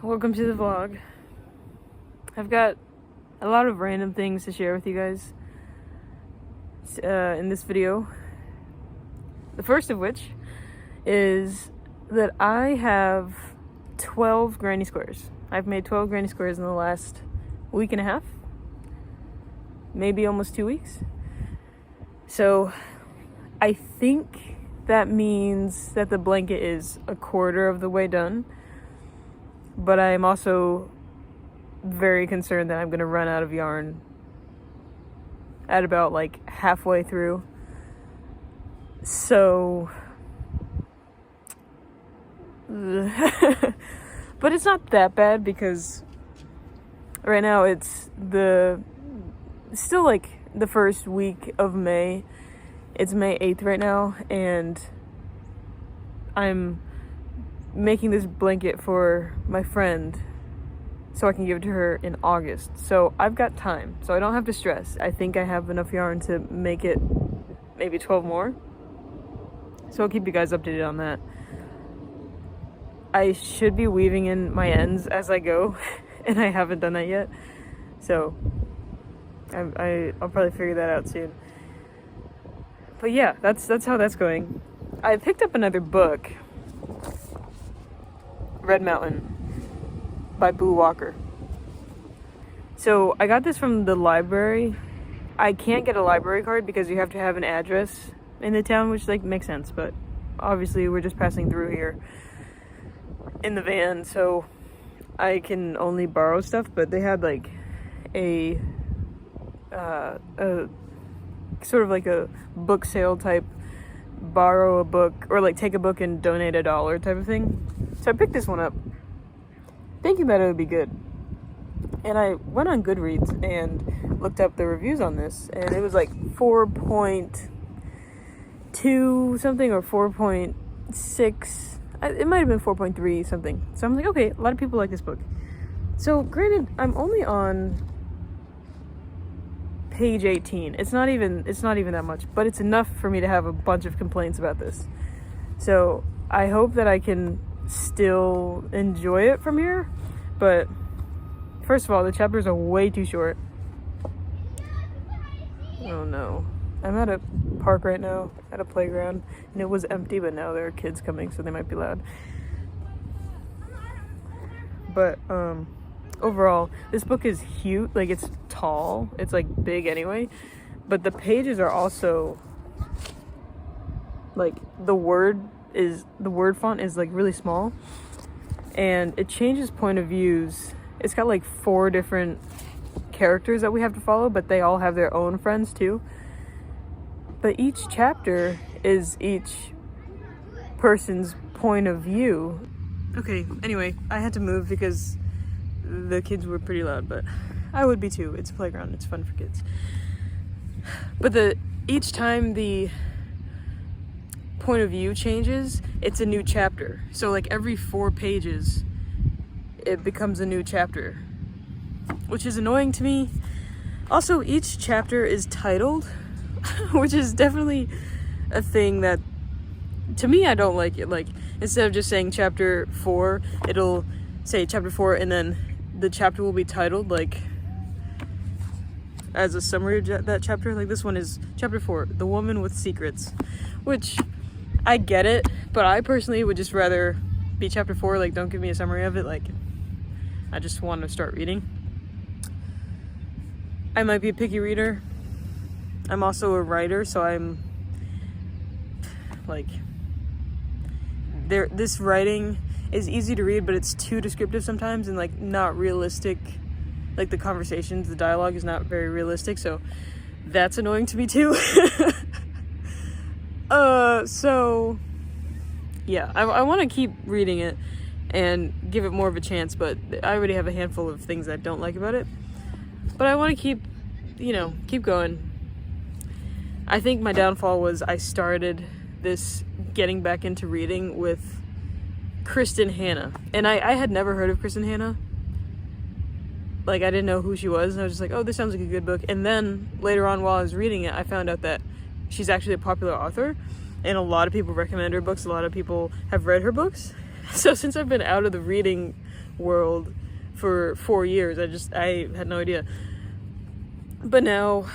welcome to the vlog. I've got a lot of random things to share with you guys in this video. The first of which is that I have 12 granny squares. I've made 12 granny squares in the last week and a half, maybe almost 2 weeks. So I think that means that the blanket is a quarter of the way done, but I am also very concerned that I'm gonna run out of yarn at about like halfway through. So but it's not that bad because right now it's still like the first week of May. It's May 8th right now, and I'm making this blanket for my friend so I can give it to her in August. So I've got time, so I don't have to stress. I think I have enough yarn to make it maybe 12 more. So I'll keep you guys updated on that. I should be weaving in my ends as I go, and I haven't done that yet. So I'll probably figure that out soon. But yeah, that's how that's going. I picked up another book, Red Mountain by Boo Walker. So I got this from the library. I can't get a library card because you have to have an address in the town, which like makes sense, but obviously we're just passing through here in the van, so I can only borrow stuff. But they had like a sort of like a book sale type, borrow a book or like take a book and donate $1 type of thing. So I picked this one up thinking that it would be good, and I went on Goodreads and looked up the reviews on this, and it was like 4.2 something or 4.6. It might have been 4.3 something. So I'm like, okay, a lot of people like this book. So granted, I'm only on page 18. It's not even that much, but it's enough for me to have a bunch of complaints about this. So I hope that I can still enjoy it from here. But first of all, the chapters are way too short. Oh no. I'm at a park right now, at a playground, and it was empty, but now there are kids coming, so they might be loud. But overall, this book is huge. Like, it's tall, it's like big anyway, but the pages are also like the word font is like really small, and it changes point of views. It's got like 4 different characters that we have to follow, but they all have their own friends too. But each chapter is each person's point of view. Okay, anyway, I had to move because the kids were pretty loud, but I would be too. It's a playground, it's fun for kids. But each time the point of view changes, it's a new chapter. So like every 4 pages, it becomes a new chapter, which is annoying to me. Also, each chapter is titled, which is definitely a thing that, to me, I don't like it. Like, instead of just saying chapter 4, it'll say chapter 4, and then the chapter will be titled, like, as a summary of that chapter. Like, this one is chapter 4, The Woman with Secrets, which I get it, but I personally would just rather be chapter 4. Like, don't give me a summary of it. Like, I just want to start reading. I might be a picky reader. I'm also a writer, so I'm like, this writing is easy to read, but it's too descriptive sometimes and like not realistic. Like the conversations, the dialogue is not very realistic, so that's annoying to me too. So yeah, I want to keep reading it and give it more of a chance, but I already have a handful of things I don't like about it. But I want to keep going. I think my downfall was I started this getting back into reading with Kristen Hanna, and I had never heard of Kristen Hanna. Like, I didn't know who she was, and I was just like, oh, this sounds like a good book. And then later on, while I was reading it, I found out that she's actually a popular author, and a lot of people recommend her books. A lot of people have read her books. So since I've been out of the reading world for 4 years. I had no idea. But now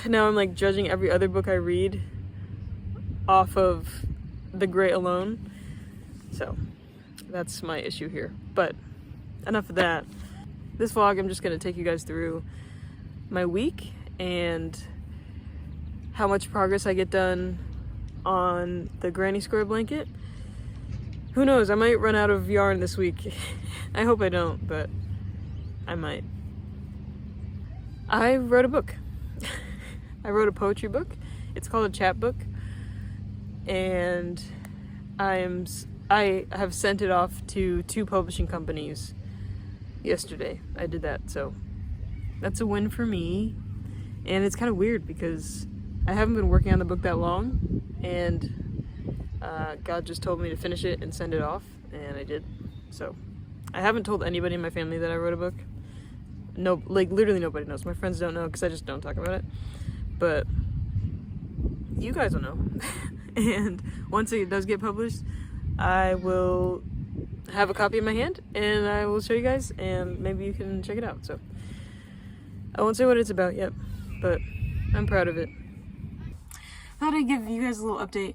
I'm like judging every other book I read off of The Great alone. So that's my issue here. But enough of that. This vlog, I'm just gonna take you guys through my week and how much progress I get done on the granny square blanket. Who knows, I might run out of yarn this week. I hope I don't, but I might. I wrote a book. I wrote a poetry book. It's called a chapbook, and I have sent it off to 2 publishing companies yesterday. I did that, so that's a win for me. And it's kind of weird because I haven't been working on the book that long, and God just told me to finish it and send it off, and I did. So I haven't told anybody in my family that I wrote a book. No, like literally nobody knows. My friends don't know because I just don't talk about it. But you guys will know. And once it does get published, I will have a copy in my hand and I will show you guys, and maybe you can check it out. So I won't say what it's about yet, but I'm proud of it. Thought I'd give you guys a little update.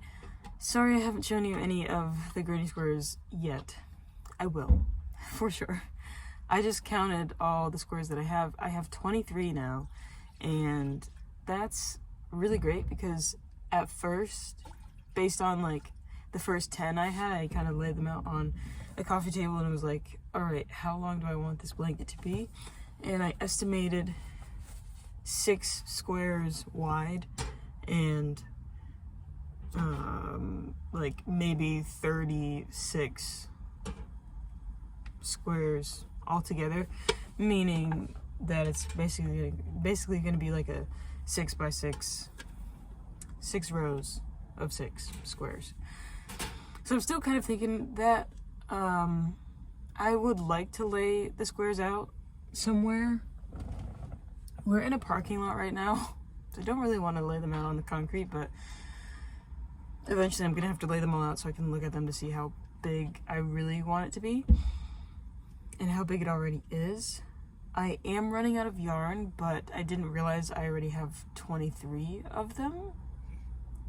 Sorry I haven't shown you any of the granny squares yet. I will, for sure. I just counted all the squares that I have. I have 23 now, and that's really great because at first, based on like the first 10 I had, I kind of laid them out on a coffee table and was like, all right, how long do I want this blanket to be? And I estimated 6 squares wide and like maybe 36 squares altogether, meaning that it's basically going to be like a 6 by 6, 6 rows of 6 squares. So I'm still kind of thinking that I would like to lay the squares out somewhere. We're in a parking lot right now, so I don't really want to lay them out on the concrete, but eventually I'm gonna have to lay them all out so I can look at them to see how big I really want it to be and how big it already is. I am running out of yarn, but I didn't realize I already have 23 of them.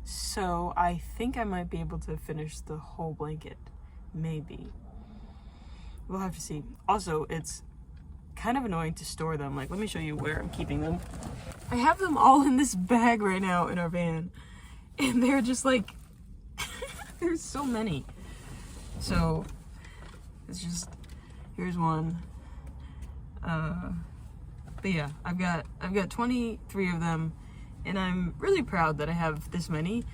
So I think I might be able to finish the whole blanket. Maybe. We'll have to see. Also, it's kind of annoying to store them. Like, let me show you where I'm keeping them. I have them all in this bag right now in our van. And they're just like, there's so many. So, it's just, here's one. But yeah, I've got 23 of them, and I'm really proud that I have this many.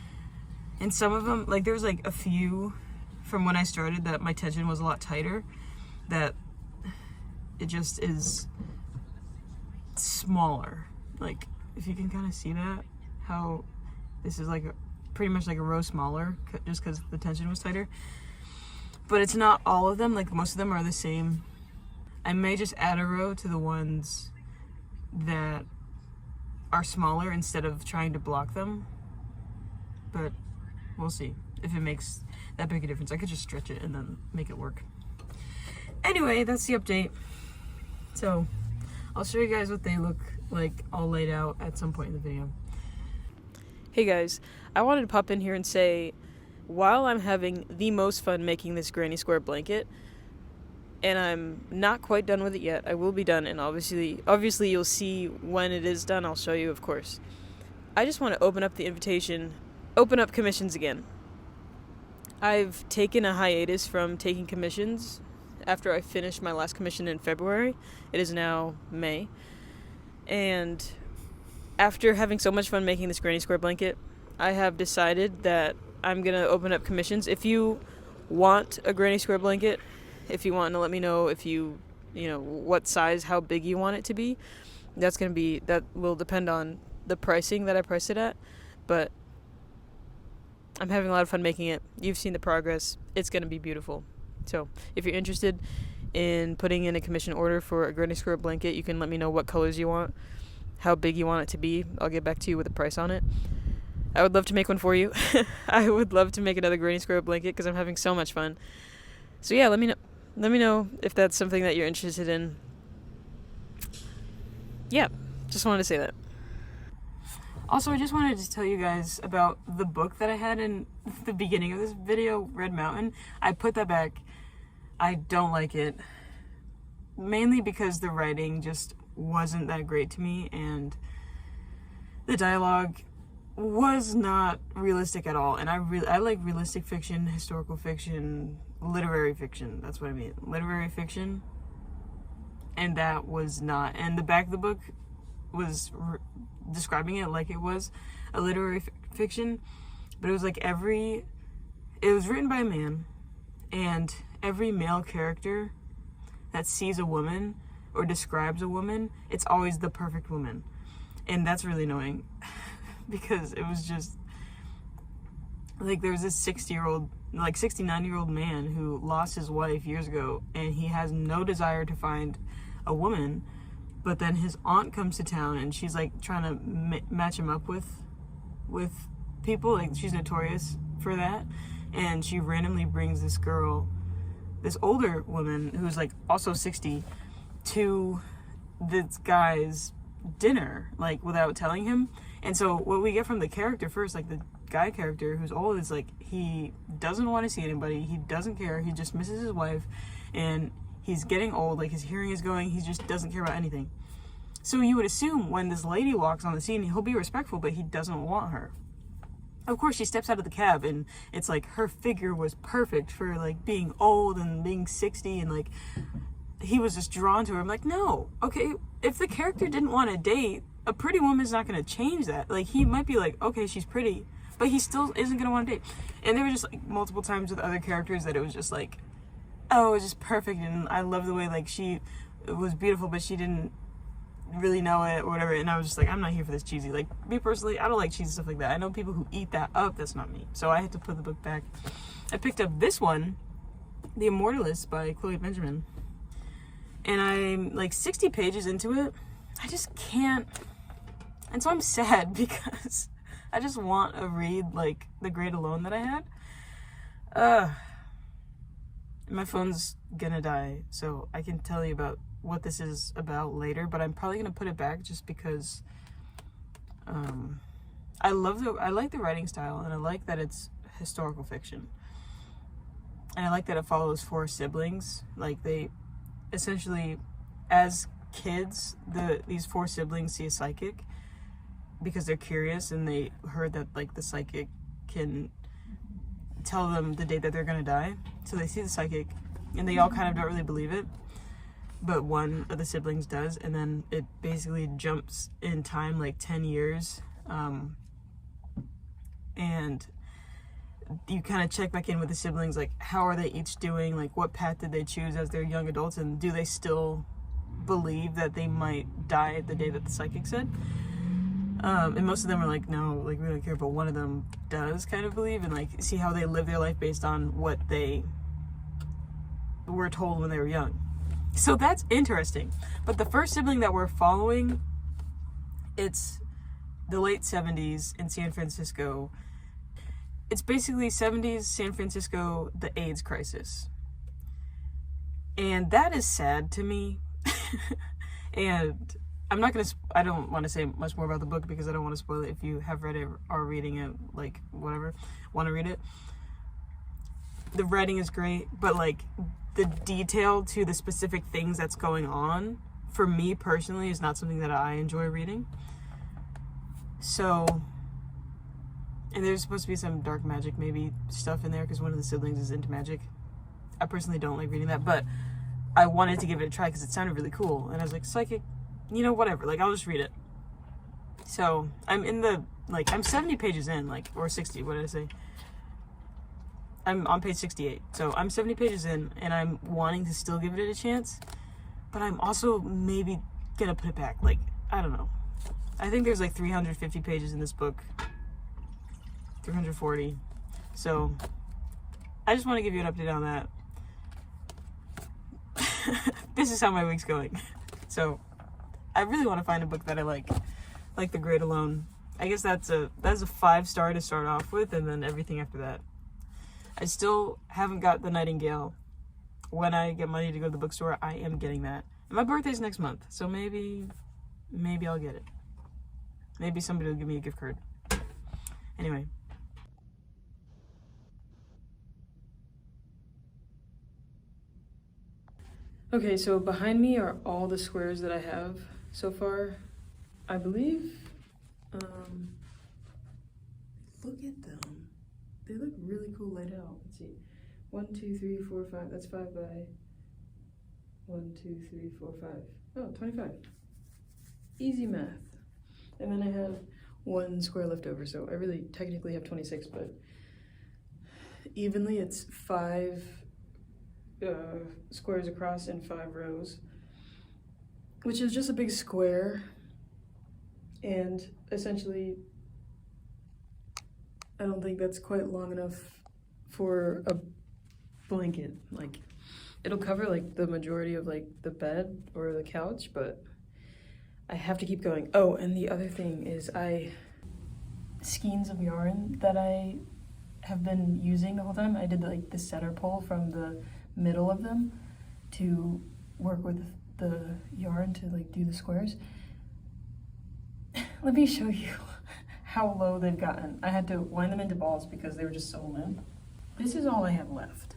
And some of them, like there's like a few from when I started that my tension was a lot tighter, that it just is smaller. Like, if you can kind of see that, how this is like pretty much like a row smaller just because the tension was tighter. But it's not all of them, like most of them are the same. I may just add a row to the ones that are smaller instead of trying to block them, but we'll see if it makes that big a difference. I could just stretch it and then make it work. Anyway, that's the update. So I'll show you guys what they look like all laid out at some point in the video. Hey guys, I wanted to pop in here and say, while I'm having the most fun making this granny square blanket, and I'm not quite done with it yet, I will be done, and obviously you'll see when it is done. I'll show you, of course. I just want to open up commissions again. I've taken a hiatus from taking commissions after I finished my last commission in February. It is now May. And after having so much fun making this granny square blanket, I have decided that I'm going to open up commissions. If you want a granny square blanket, if you want to let me know if you know, what size, how big you want it to be, that will depend on the pricing that I priced it at. But I'm having a lot of fun making it. You've seen the progress. It's going to be beautiful. So if you're interested in putting in a commission order for a granny square blanket, you can let me know what colors you want, how big you want it to be. I'll get back to you with a price on it. I would love to make one for you. I would love to make another granny square blanket because I'm having so much fun. So yeah, let me know. let me know if that's something that you're interested in. Yeah, just wanted to say that. Also, I just wanted to tell you guys about the book that I had in the beginning of this video, Red Mountain. I put that back. I don't like it. Mainly because the writing just wasn't that great to me, and the dialogue was not realistic at all. And I like realistic fiction, historical fiction, literary fiction. That's what I mean. Literary fiction. And that was not. And the back of the book was describing it like it was a literary fiction, but it was like it was written by a man, and every male character that sees a woman or describes a woman, it's always the perfect woman. And that's really annoying because it was just like, there was this 69-year-old man who lost his wife years ago, and he has no desire to find a woman. But then his aunt comes to town, and she's like trying to match him up with people. Like, she's notorious for that. And she randomly brings this girl, this older woman who's like also 60, to this guy's dinner, like, without telling him. And so what we get from the character first, like the guy character who's old, is like, he doesn't want to see anybody. He doesn't care. He just misses his wife, and he's getting old, like his hearing is going, he just doesn't care about anything. So you would assume when this lady walks on the scene, he'll be respectful, but he doesn't want her. Of course, she steps out of the cab, and it's like her figure was perfect for like being old and being 60, and like he was just drawn to her. I'm like, no, okay, if the character didn't want to date, a pretty woman's not going to change that. Like, he might be like, okay, she's pretty, but he still isn't going to want to date. And there were just like multiple times with other characters that it was just like, oh, it was just perfect, and I love the way like she was beautiful, but she didn't really know it or whatever. And I was just like, I'm not here for this cheesy. Like, me personally, I don't like cheesy stuff like that. I know people who eat that up. That's not me. So I had to put the book back. I picked up this one, The Immortalist by Chloe Benjamin, and I'm like 60 pages into it. I just can't, and so I'm sad because I just want to read like The Great Alone that I had. My phone's gonna die, so I can tell you about what this is about later, but I'm probably gonna put it back just because I like the writing style, and I like that it's historical fiction, and I like that it follows 4 siblings. Like, they essentially, as kids, these 4 siblings see a psychic because they're curious, and they heard that like the psychic can tell them the date that they're gonna die. So they see the psychic, and they all kind of don't really believe it, but one of the siblings does, and then it basically jumps in time like 10 years, and you kind of check back in with the siblings, like, how are they each doing, like what path did they choose as they're young adults, and do they still believe that they might die the day that the psychic said. And most of them are like, no, like, we don't care, but one of them does kind of believe, and like see how they live their life based on what they were told when they were young. So that's interesting. But the first sibling that we're following, it's the late 70s in San Francisco. It's basically 70s San Francisco, the AIDS crisis. And that is sad to me. And I don't want to say much more about the book because I don't want to spoil it. If you have read it or are reading it, like, whatever, want to read it. The writing is great, but like the detail to the specific things that's going on, for me personally, is not something that I enjoy reading. So, and there's supposed to be some dark magic maybe stuff in there because one of the siblings is into magic. I personally don't like reading that, but I wanted to give it a try because it sounded really cool. And I was like, psychic, whatever, like, I'll just read it. So I'm I'm 70 pages in, like, or 60, what did I say? I'm on page 68. So I'm 70 pages in, and I'm wanting to still give it a chance, but I'm also maybe gonna put it back. Like, I don't know. I think there's like 350 pages in this book. 340. So I just want to give you an update on that. This is how my week's going. So I really want to find a book that I like The Great Alone. I guess that's a 5-star to start off with, and then everything after that. I still haven't got The Nightingale. when I get money to go to the bookstore, I am getting that. And my birthday's next month, so maybe I'll get it. Maybe somebody will give me a gift card. Anyway. Okay, so behind me are all the squares that I have so far, I believe. Look at them. They look really cool laid out. Let's see. 1, 2, 3, 4, 5. That's 5 by 1, 2, 3, 4, 5. Oh, 25. Easy math. And then I have 1 square left over, so I really technically have 26, but evenly it's 5 squares across and 5 rows, which is just a big square. And essentially, I don't think that's quite long enough for a blanket. Like, it'll cover like the majority of like the bed or the couch, but I have to keep going. Oh, and the other thing is skeins of yarn that I have been using the whole time. I did like the center pole from the middle of them to work with the yarn to like do the squares. Let me show you how low they've gotten. I had to wind them into balls because they were just so limp. This is all I have left.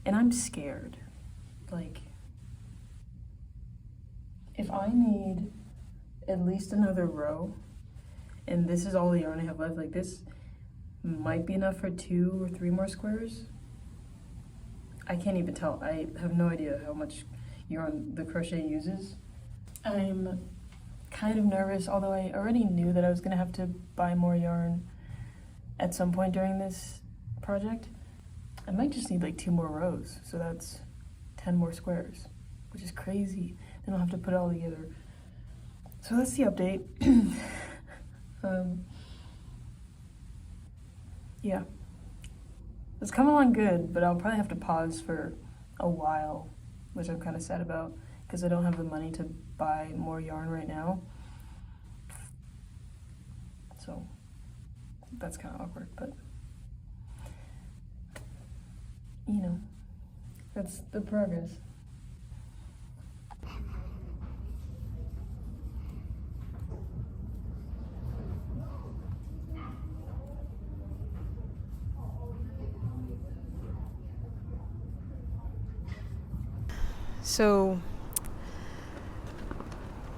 And I'm scared. Like, if I need at least another row, and this is all the yarn I have left, like this might be enough for 2 or 3 more squares. I can't even tell. I have no idea how much yarn the crochet uses. I'm kind of nervous, although I already knew that I was gonna have to buy more yarn at some point during this project. I might just need like 2 more rows, so that's 10 more squares, which is crazy. Then I'll have to put it all together. So that's the update. Yeah. It's coming along good, but I'll probably have to pause for a while, which I'm kind of sad about, because I don't have the money to buy more yarn right now. So that's kind of awkward, but you know, that's the progress. So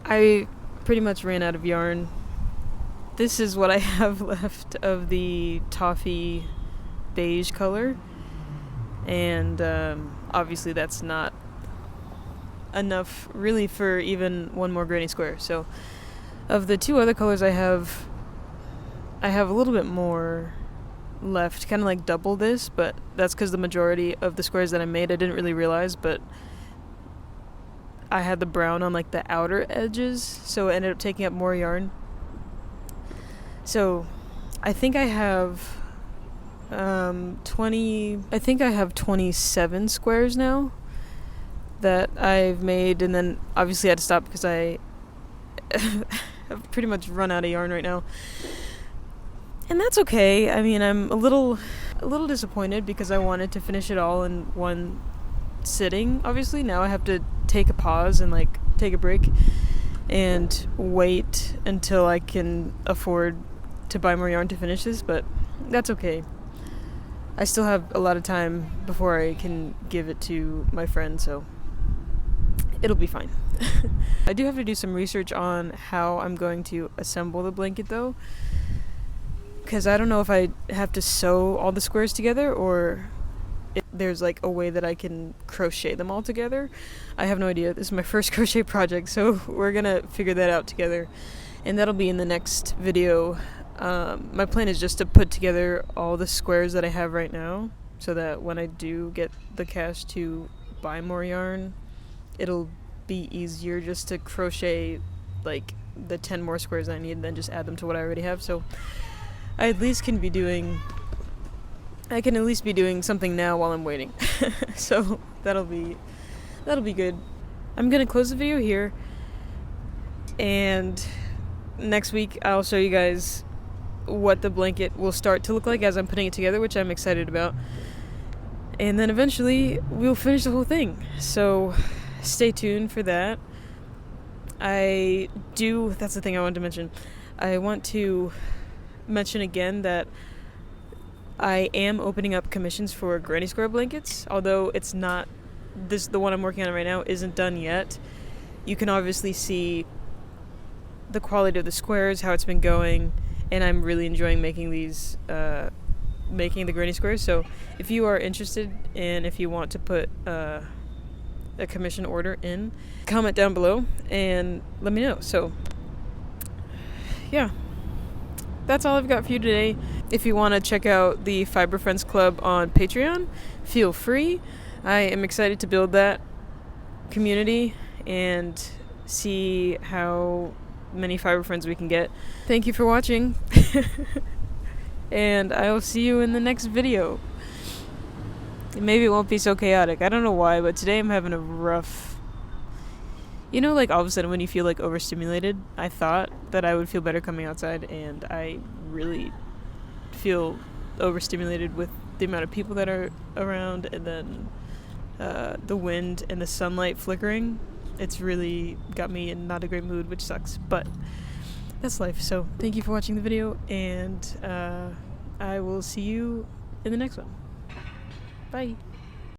I pretty much ran out of yarn. This is what I have left of the toffee beige color, and obviously that's not enough really for even 1 more granny square. So of the 2 other colors I have a little bit more left, kind of like double this, but that's because the majority of the squares that I made I didn't really realize, but I had the brown on like the outer edges, so it ended up taking up more yarn. So I think I have 27 squares now that I've made, and then obviously I had to stop because I have pretty much run out of yarn right now. And that's okay. I mean, I'm a little disappointed because I wanted to finish it all in one sitting. Obviously now I have to take a pause and like take a break and wait until I can afford to buy more yarn to finish this, but that's okay. I still have a lot of time before I can give it to my friend, so it'll be fine. I do have to do some research on how I'm going to assemble the blanket though, because I don't know if I have to sew all the squares together or if there's like a way that I can crochet them all together. I have no idea. This is my first crochet project, so we're gonna figure that out together, and that'll be in the next video. My plan is just to put together all the squares that I have right now, so that when I do get the cash to buy more yarn, it'll be easier just to crochet like the 10 more squares I need and then just add them to what I already have. So I at least can at least be doing something now while I'm waiting. So that'll be good. I'm gonna close the video here, and next week I'll show you guys what the blanket will start to look like as I'm putting it together, which I'm excited about. And then eventually we'll finish the whole thing. So stay tuned for that. That's the thing I wanted to mention. I want to mention again that I am opening up commissions for Granny Square blankets, although it's not the one I'm working on right now isn't done yet. You can obviously see the quality of the squares, how it's been going, and I'm really enjoying making these making the Granny Squares. So if you are interested and if you want to put a commission order in, comment down below and let me know. So yeah, that's all I've got for you today. If you want to check out the Fiber Friends Club on Patreon, feel free. I am excited to build that community and see how many fiber friends we can get. Thank you for watching. And I will see you in the next video. Maybe it won't be so chaotic. I don't know why, but today I'm having a rough... like all of a sudden when you feel like overstimulated, I thought that I would feel better coming outside, and I really feel overstimulated with the amount of people that are around, and then the wind and the sunlight flickering. It's really got me in not a great mood, which sucks, but that's life. So thank you for watching the video, and I will see you in the next one. Bye.